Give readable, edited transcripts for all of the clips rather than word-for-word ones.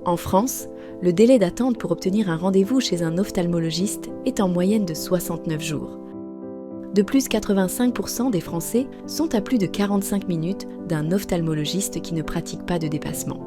En France, le délai d'attente pour obtenir un rendez-vous chez un ophtalmologiste est en moyenne de 69 jours. De plus, 85% des Français sont à plus de 45 minutes d'un ophtalmologiste qui ne pratique pas de dépassement.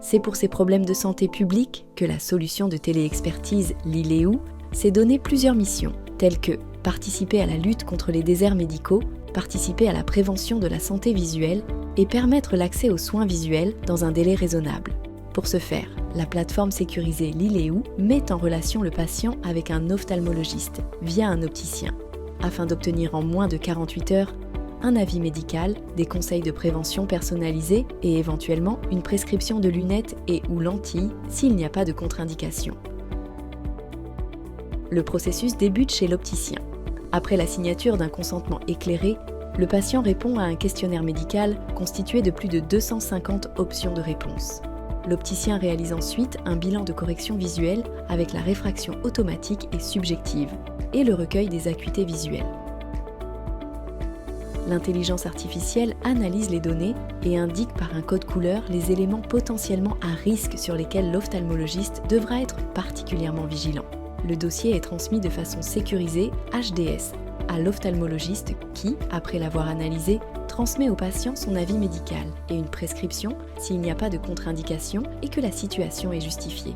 C'est pour ces problèmes de santé publique que la solution de téléexpertise Lileu s'est donné plusieurs missions, telles que participer à la lutte contre les déserts médicaux, participer à la prévention de la santé visuelle et permettre l'accès aux soins visuels dans un délai raisonnable. Pour ce faire, la plateforme sécurisée Lileu met en relation le patient avec un ophtalmologiste via un opticien, afin d'obtenir en moins de 48 heures un avis médical, des conseils de prévention personnalisés et éventuellement une prescription de lunettes et ou lentilles s'il n'y a pas de contre-indication. Le processus débute chez l'opticien. Après la signature d'un consentement éclairé, le patient répond à un questionnaire médical constitué de plus de 250 options de réponse. L'opticien réalise ensuite un bilan de correction visuelle avec la réfraction automatique et subjective et le recueil des acuités visuelles. L'intelligence artificielle analyse les données et indique par un code couleur les éléments potentiellement à risque sur lesquels l'ophtalmologiste devra être particulièrement vigilant. Le dossier est transmis de façon sécurisée HDS à l'ophtalmologiste qui, après l'avoir analysé, transmet au patient son avis médical et une prescription s'il n'y a pas de contre-indication et que la situation est justifiée.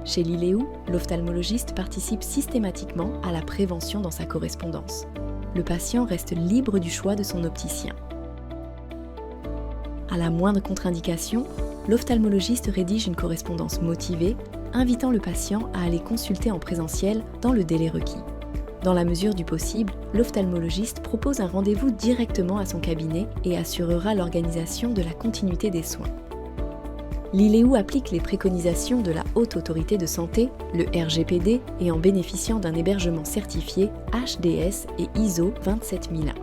Chez Lileu, l'ophtalmologiste participe systématiquement à la prévention dans sa correspondance. Le patient reste libre du choix de son opticien. À la moindre contre-indication, l'ophtalmologiste rédige une correspondance motivée, invitant le patient à aller consulter en présentiel dans le délai requis. Dans la mesure du possible, l'ophtalmologiste propose un rendez-vous directement à son cabinet et assurera l'organisation de la continuité des soins. Lileu applique les préconisations de la Haute Autorité de Santé, le RGPD, et en bénéficiant d'un hébergement certifié HDS et ISO 27001.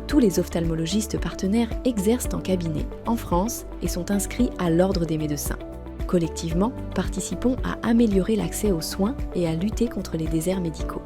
Tous les ophtalmologistes partenaires exercent en cabinet en France et sont inscrits à l'Ordre des médecins. Collectivement, participons à améliorer l'accès aux soins et à lutter contre les déserts médicaux.